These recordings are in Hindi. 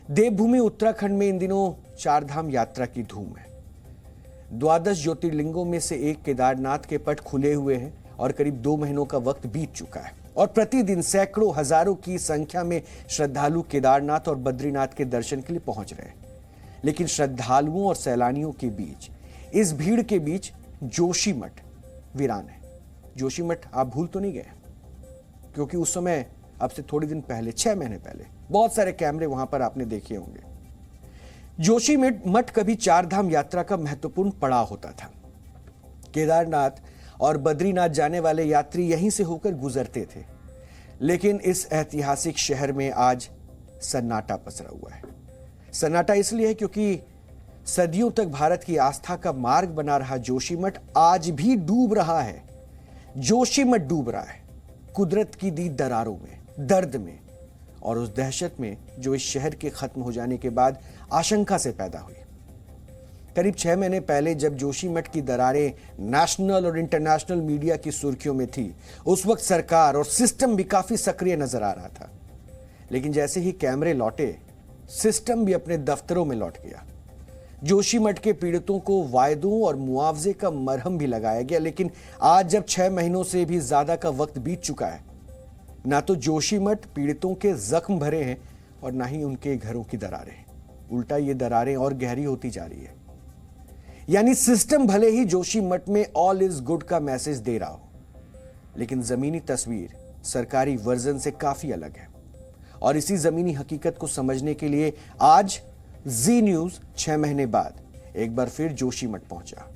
देवभूमि उत्तराखंड में इन दिनों चारधाम यात्रा की धूम है। 12 ज्योतिर्लिंगों में से एक केदारनाथ के पट खुले हुए हैं और करीब 2 महीनों का वक्त बीत चुका है और प्रतिदिन सैकड़ों हजारों की संख्या में श्रद्धालु केदारनाथ और बद्रीनाथ के दर्शन के लिए पहुंच रहे हैं। लेकिन श्रद्धालुओं और सैलानियों के बीच, इस भीड़ के बीच जोशीमठ वीरान है। जोशीमठ आप भूल तो नहीं गए, क्योंकि उस समय अब से थोड़े दिन पहले, 6 महीने पहले, बहुत सारे कैमरे वहां पर आपने देखे होंगे। जोशीमठ कभी चारधाम यात्रा का महत्वपूर्ण पड़ाव होता था। केदारनाथ और बद्रीनाथ जाने वाले यात्री यहीं से होकर गुजरते थे। लेकिन इस ऐतिहासिक शहर में आज सन्नाटा पसरा हुआ है। सन्नाटा इसलिए है क्योंकि सदियों तक भारत की आस्था का मार्ग बना रहा जोशीमठ आज भी डूब रहा है। जोशीमठ डूब रहा है कुदरत की दी दरारों में, दर्द में और उस दहशत में जो इस शहर के खत्म हो जाने के बाद आशंका से पैदा हुई। करीब 6 महीने पहले जब जोशीमठ की दरारें नेशनल और इंटरनेशनल मीडिया की सुर्खियों में थी, उस वक्त सरकार और सिस्टम भी काफी सक्रिय नजर आ रहा था। लेकिन जैसे ही कैमरे लौटे, सिस्टम भी अपने दफ्तरों में लौट गया। जोशीमठ के पीड़ितों को वायदों और मुआवजे का मरहम भी लगाया गया। लेकिन आज जब 6 महीनों से भी ज्यादा का वक्त बीत चुका है, ना तो जोशीमठ पीड़ितों के जख्म भरे हैं और ना ही उनके घरों की दरारें। उल्टा ये दरारें और गहरी होती जा रही है। यानी सिस्टम भले ही जोशीमठ में ऑल इज गुड का मैसेज दे रहा हो, लेकिन जमीनी तस्वीर सरकारी वर्जन से काफी अलग है। और इसी जमीनी हकीकत को समझने के लिए आज जी न्यूज 6 महीने बाद एक बार फिर जोशीमठ पहुंचा।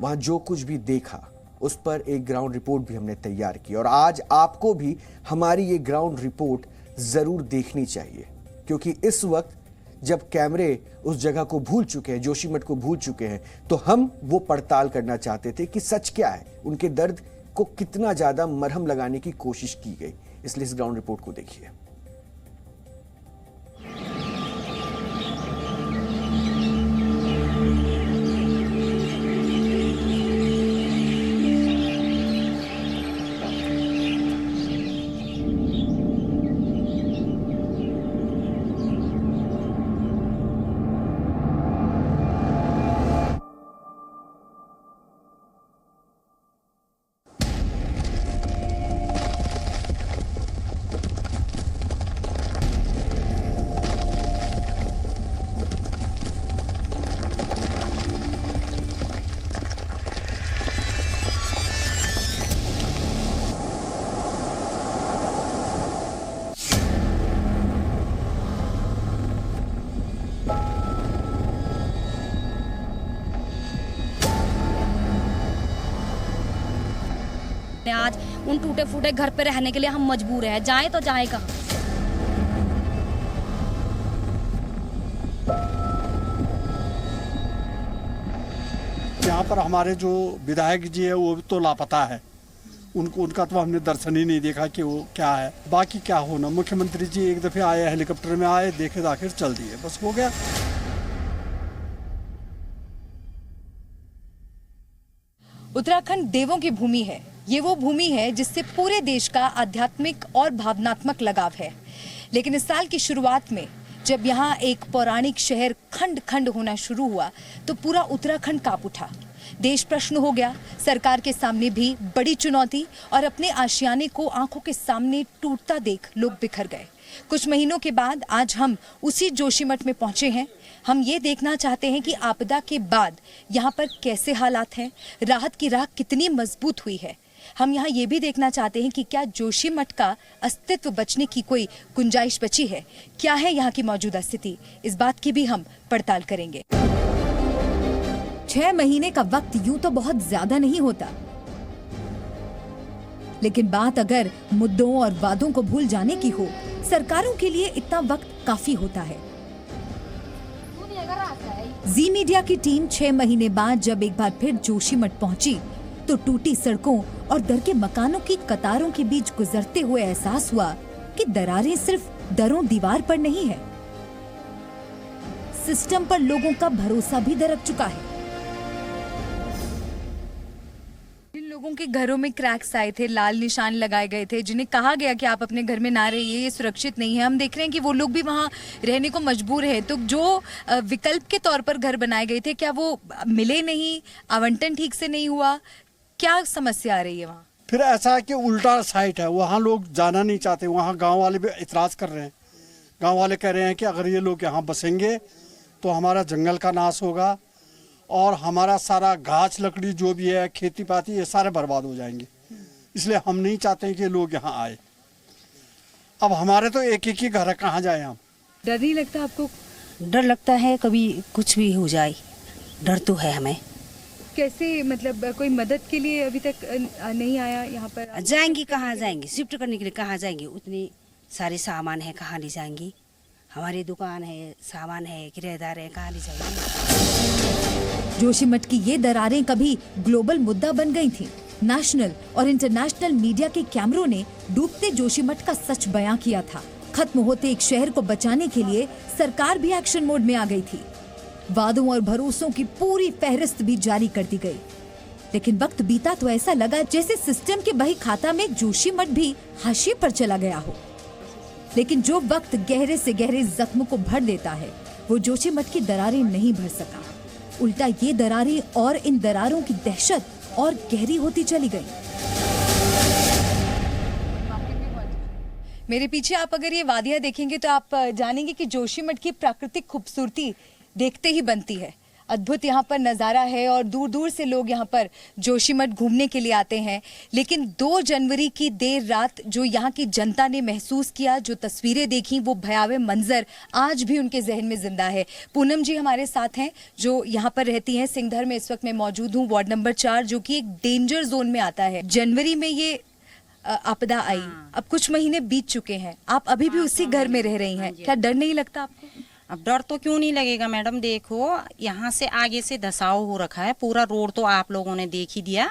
वहां जो कुछ भी देखा उस पर एक ग्राउंड रिपोर्ट भी हमने तैयार की और आज आपको भी हमारी ये ग्राउंड रिपोर्ट जरूर देखनी चाहिए, क्योंकि इस वक्त जब कैमरे उस जगह को भूल चुके हैं, जोशीमठ को भूल चुके हैं, तो हम वो पड़ताल करना चाहते थे कि सच क्या है, उनके दर्द को कितना ज्यादा मरहम लगाने की कोशिश की गई। इसलिए इस ग्राउंड रिपोर्ट को देखिए। आज उन टूटे फूटे घर पे रहने के लिए हम मजबूर हैं। जाएं तो जाएं कहाँ? यहाँ पर हमारे जो विधायक जी है वो तो लापता है। उनका तो हमने दर्शन ही नहीं देखा कि वो क्या है। बाकी क्या होना, मुख्यमंत्री जी एक दफे आए, हेलीकॉप्टर में आए, देखे दाखिल चल दिए, बस हो गया। उत्तराखंड देवों की भूमि है। ये वो भूमि है जिससे पूरे देश का आध्यात्मिक और भावनात्मक लगाव है। लेकिन इस साल की शुरुआत में जब यहाँ एक पौराणिक शहर खंड खंड होना शुरू हुआ तो पूरा उत्तराखंड कांप उठा। देश प्रश्न हो गया, सरकार के सामने भी बड़ी चुनौती और अपने आशियाने को आंखों के सामने टूटता देख लोग बिखर गए। कुछ महीनों के बाद आज हम उसी जोशीमठ में पहुंचे हैं। हम ये देखना चाहते हैं कि आपदा के बाद यहाँ पर कैसे हालात हैं, राहत की राह कितनी मजबूत हुई है। हम यहाँ ये भी देखना चाहते हैं कि क्या जोशीमठ का अस्तित्व बचने की कोई गुंजाइश बची है, क्या है यहाँ की मौजूदा स्थिति, इस बात की भी हम पड़ताल करेंगे। 6 महीने का वक्त यूं तो बहुत ज्यादा नहीं होता, लेकिन बात अगर मुद्दों और वादों को भूल जाने की हो, सरकारों के लिए इतना वक्त काफी होता है। जी मीडिया की टीम 6 महीने बाद जब एक बार फिर जोशीमठ पहुंची तो टूटी सड़कों और दर के मकानों की कतारों के बीच गुजरते हुए एहसास हुआ कि दरारें सिर्फ दरों दीवार पर नहीं है, सिस्टम पर लोगों का भरोसा भी दरक चुका है। लोगों के घरों में क्रैक्स आए थे, लाल निशान लगाए गए थे, जिन्हें कहा गया कि आप अपने घर में ना रहिए, ये सुरक्षित नहीं है। हम देख रहे हैं कि वो लोग भी वहाँ रहने को मजबूर है। तो जो विकल्प के तौर पर घर बनाए गए थे, क्या वो मिले नहीं, आवंटन ठीक से नहीं हुआ, क्या समस्या आ रही है वहाँ? फिर ऐसा है कि उल्टा साइट है, वहाँ लोग जाना नहीं चाहते। वहाँ गांव वाले भी इतराज़ कर रहे हैं। गांव वाले कह रहे हैं कि अगर ये लोग यहाँ बसेंगे तो हमारा जंगल का नाश होगा और हमारा सारा घास लकड़ी जो भी है, खेती पाती, ये सारे बर्बाद हो जाएंगे। इसलिए हम नहीं चाहते हैं कि लोग यहाँ आए। अब हमारे तो एक एक ही घर है, कहाँ जाए हम? डर नहीं लगता आपको? डर लगता है कभी कुछ भी हो जाए, डर तो है हमें। कैसे, मतलब कोई मदद के लिए अभी तक नहीं आया यहाँ पर? जाएंगी कहाँ जाएंगी, शिफ्ट करने के लिए कहाँ जाएंगी? उतनी सारे सामान है, कहाँ ले जाएंगी? हमारी दुकान है, सामान है, किराएदार है, कहाँ ले जाएंगे? जोशीमठ की ये दरारें कभी ग्लोबल मुद्दा बन गई थीं। नेशनल और इंटरनेशनल मीडिया के कैमरों ने डूबते जोशीमठ का सच बयां किया था। खत्म होते एक शहर को बचाने के लिए सरकार भी एक्शन मोड में आ गई थी। वादों और भरोसों की पूरी फहरिस्त भी जारी कर दी गई। लेकिन वक्त बीता तो ऐसा लगा जैसे सिस्टम के बही खाता में जोशीमठ भी हाशिए पर चला गया हो। लेकिन जो वक्त गहरे से गहरे जख्म को भर देता है, वो जोशीमठ की दरारें नहीं भर सका। उल्टा ये दरारें और इन दरारों की दहशत और गहरी होती चली गई। मेरे पीछे आप अगर ये वादियां देखेंगे तो आप जानेंगे कि जोशीमठ की प्राकृतिक खूबसूरती देखते ही बनती है। अद्भुत यहाँ पर नज़ारा है और दूर दूर से लोग यहाँ पर जोशीमठ घूमने के लिए आते हैं। लेकिन 2 जनवरी की देर रात जो यहाँ की जनता ने महसूस किया, जो तस्वीरें देखी, वो भयावह मंजर आज भी उनके जहन में जिंदा है। पूनम जी हमारे साथ हैं जो यहाँ पर रहती हैं। सिंघधर में इस वक्त मैं मौजूद हूँ, वार्ड नंबर 4, जो कि एक डेंजर जोन में आता है। जनवरी में ये आपदा आई, अब कुछ महीने बीत चुके हैं, आप अभी भी उसी घर में रह रही हैं, क्या डर नहीं लगता आपको? अब डर तो क्यों नहीं लगेगा मैडम, देखो यहाँ से आगे से धसाव हो रखा है, पूरा रोड तो आप लोगों ने देख ही दिया।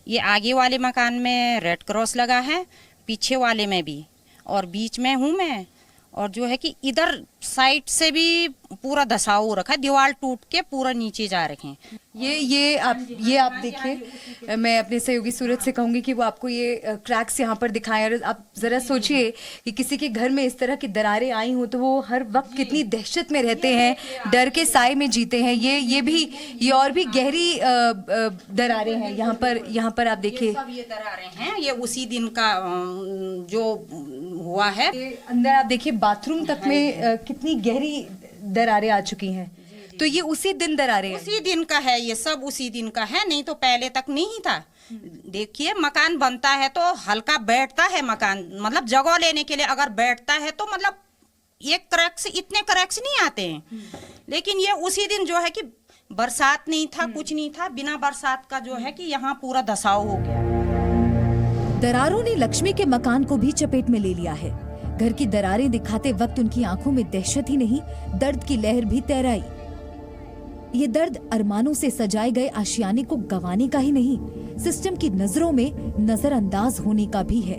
ये आगे वाले मकान में रेड क्रॉस लगा है, पीछे वाले में भी, और बीच में हूँ मैं। और जो है कि इधर साइड से भी पूरा धसाव हो रखा है, दीवार टूट के पूरा नीचे जा रखे हैं। ये आप देखिए, मैं अपने सहयोगी सूरज से कहूंगी कि वो आपको ये क्रैक्स यहाँ पर दिखाएं। और आप जरा सोचिए कि किसी के घर में इस तरह की दरारें आई हो तो वो हर वक्त कितनी दहशत में रहते हैं, डर के साए में जीते हैं। ये और भी गहरी दरारें हैं यहाँ पर आप देखिए। ये दरारें हैं, ये उसी दिन का जो हुआ है। अंदर आप देखिए, बाथरूम तक में कितनी गहरी दरारें आ चुकी हैं। तो ये उसी दिन दरारें हैं? उसी दिन का है, ये सब उसी दिन का है, नहीं तो पहले तक नहीं था। देखिए मकान बनता है तो हल्का बैठता है मकान, मतलब जगह लेने के लिए अगर बैठता है तो मतलब ये क्रैक्स, इतने क्रैक्स नहीं आते हैं। लेकिन ये उसी दिन जो है कि बरसात नहीं था, कुछ नहीं था, बिना बरसात का जो है कि यहाँ पूरा धसाव हो गया। दरारों ने लक्ष्मी के मकान को भी चपेट में ले लिया है। घर की दरारें दिखाते वक्त उनकी आंखों में दहशत ही नहीं, दर्द की लहर भी तैराई। ये दर्द अरमानों से सजाए गए आशियाने को गंवाने का ही नहीं, सिस्टम की नजरों में नजरअंदाज होने का भी है।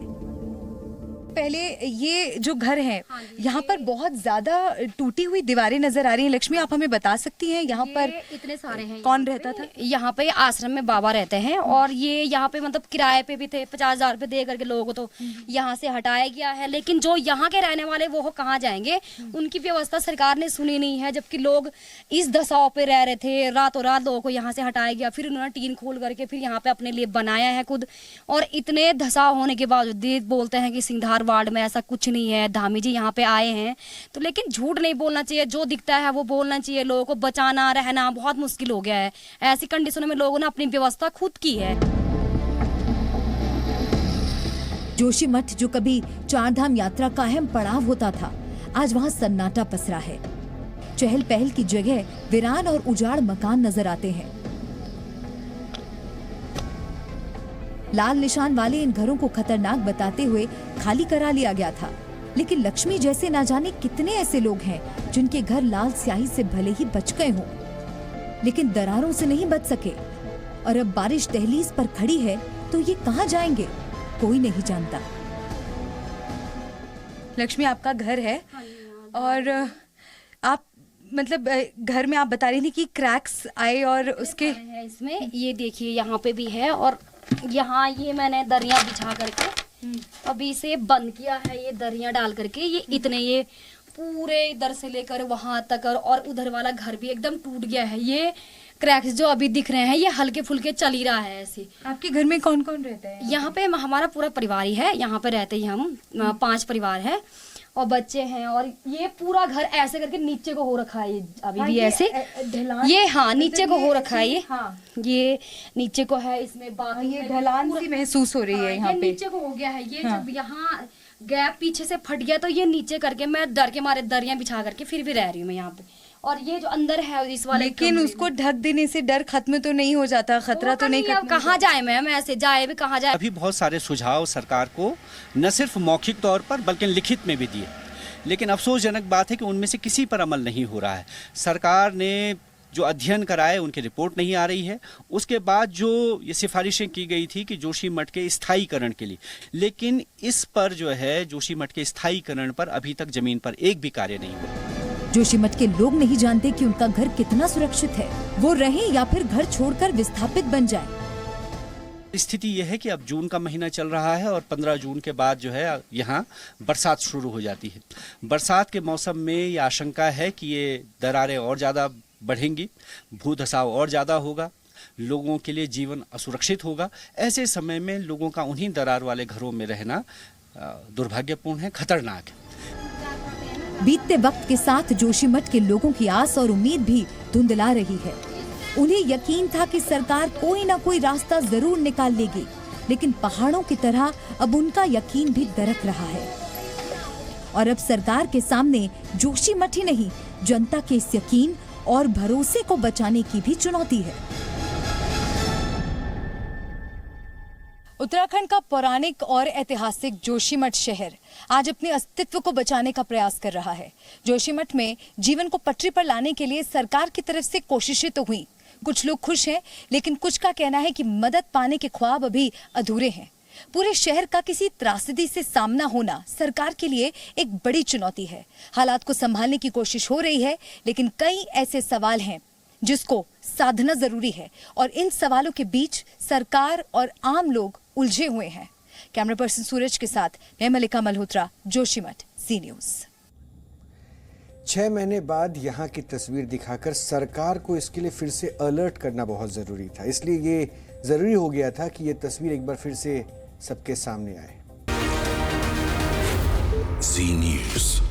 पहले ये जो घर है, यहाँ पर बहुत ज्यादा टूटी हुई दीवारें नजर आ रही हैं। लक्ष्मी, आप हमें बता सकती हैं यहाँ पर इतने सारे हैं? कौन रहता था यहाँ पे? आश्रम में बाबा रहते हैं और ये यहाँ पे मतलब किराए पे भी थे, 50,000 रुपए दे करके लोगों को तो यहाँ से हटाया गया है। लेकिन जो यहाँ के रहने वाले वो कहाँ जाएंगे? उनकी व्यवस्था सरकार ने सुनी नहीं है, जबकि लोग इस दशाव पे रह रहे थे। रातों रात लोगों को यहाँ से हटाया गया, फिर उन्होंने टीन खोल करके फिर यहाँ पे अपने लिए बनाया है खुद। और इतने धसाव होने के बावजूद बोलते हैं कि सिंघधार वार्ड में ऐसा कुछ नहीं है, धामी जी यहाँ पे आए हैं। तो लेकिन झूठ नहीं बोलना चाहिए, जो दिखता है वो बोलना चाहिए। लोगों को बचाना, रहना बहुत मुश्किल हो गया है। ऐसी कंडीशनों में लोगों ने अपनी व्यवस्था खुद की है। जोशीमठ जो कभी 4 धाम यात्रा का अहम पड़ाव होता था, आज वहाँ सन्नाटा पसरा है। चहल पहल की जगह वीरान और उजाड़ मकान नजर आते हैं। लाल निशान वाले इन घरों को खतरनाक बताते हुए खाली करा लिया गया था। लेकिन लक्ष्मी जैसे ना जाने कितने ऐसे लोग हैं जिनके घर लाल स्याही से भले ही बच गए हों, लेकिन दरारों से नहीं बच सके। और अब बारिश दहलीज पर खड़ी है तो ये कहां जाएंगे, कोई नहीं जानता। लक्ष्मी, आपका घर है और आप मतलब घर में आप बता रही थी कि क्रैक्स आए और उसके है इसमें, ये देखिए यहाँ पे भी है और यहाँ ये मैंने दरिया बिछा करके अभी इसे बंद किया है, ये दरिया डाल करके ये इतने ये पूरे इधर से लेकर वहां तक और उधर वाला घर भी एकदम टूट गया है। ये क्रैक्स जो अभी दिख रहे हैं ये हल्के फुल्के चल ही रहा है ऐसे। आपके घर में कौन कौन रहता है? यहाँ पे हमारा पूरा परिवार ही है, यहाँ पे रहते ही हम 5 परिवार है और बच्चे हैं। और ये पूरा घर ऐसे करके नीचे को हो रखा है, ये अभी भी ऐसे ये हाँ नीचे को हो रखा है ये। ये नीचे को है, इसमें बाकी ये ढलान सी महसूस हो रही है यहाँ ये पे। नीचे को हो गया है ये। जब यहाँ गैप पीछे से फट गया तो ये नीचे करके मैं डर के मारे दरिया बिछा करके फिर भी रह रही हूँ मैं यहाँ पे। और ये जो अंदर है इस वाले लेकिन उसको ढक देने से डर खत्म तो नहीं हो जाता, खतरा तो नहीं खत्म? कहाँ जाए मैम, ऐसे जाए भी कहाँ जाए। अभी बहुत सारे सुझाव सरकार को न सिर्फ मौखिक तौर पर बल्कि लिखित में भी दिए, लेकिन अफसोसजनक बात है कि उनमें से किसी पर अमल नहीं हो रहा है। सरकार ने जो अध्ययन कराए उनकी रिपोर्ट नहीं आ रही है। उसके बाद जो ये सिफारिशें की गई थी कि जोशीमठ के स्थायीकरण के लिए, लेकिन इस पर जो है जोशीमठ के स्थायीकरण पर अभी तक जमीन पर एक भी कार्य नहीं हुआ। जोशीमठ के लोग नहीं जानते कि उनका घर कितना सुरक्षित है, वो रहे या फिर घर छोड़कर विस्थापित बन जाए। स्थिति यह है कि अब जून का महीना चल रहा है और 15 जून के बाद जो है यहाँ बरसात शुरू हो जाती है। बरसात के मौसम में ये आशंका है कि ये दरारें और ज़्यादा बढ़ेंगी, भूधसाव और ज़्यादा होगा, लोगों के लिए जीवन असुरक्षित होगा। ऐसे समय में लोगों का उन्हीं दरार वाले घरों में रहना दुर्भाग्यपूर्ण है, खतरनाक है। बीतते वक्त के साथ जोशीमठ के लोगों की आस और उम्मीद भी धुंधला रही है। उन्हें यकीन था कि सरकार कोई ना कोई रास्ता जरूर निकाल लेगी, लेकिन पहाड़ों की तरह अब उनका यकीन भी दरक रहा है। और अब सरकार के सामने जोशीमठ ही नहीं, जनता के इस यकीन और भरोसे को बचाने की भी चुनौती है। उत्तराखंड का पौराणिक और ऐतिहासिक जोशीमठ शहर आज अपने अस्तित्व को बचाने का प्रयास कर रहा है। जोशीमठ में जीवन को पटरी पर लाने के लिए सरकार की तरफ से कोशिशें तो हुई, कुछ लोग खुश हैं, लेकिन कुछ का कहना है कि मदद पाने के ख्वाब अभी अधूरे हैं। पूरे शहर का किसी त्रासदी से सामना होना सरकार के लिए एक बड़ी चुनौती है। हालात को संभालने की कोशिश हो रही है, लेकिन कई ऐसे सवाल हैं जिसको साधना जरूरी है और इन सवालों के बीच सरकार और आम लोग उलझे हुए हैं। कैमरा पर्सन सूरज के साथ मैं मलिका मल्होत्रा, जोशीमठ, सी न्यूज। 6 महीने बाद यहाँ की तस्वीर दिखाकर सरकार को इसके लिए फिर से अलर्ट करना बहुत जरूरी था। इसलिए ये जरूरी हो गया था कि ये तस्वीर एक बार फिर से सबके सामने आए। सी न्यूज।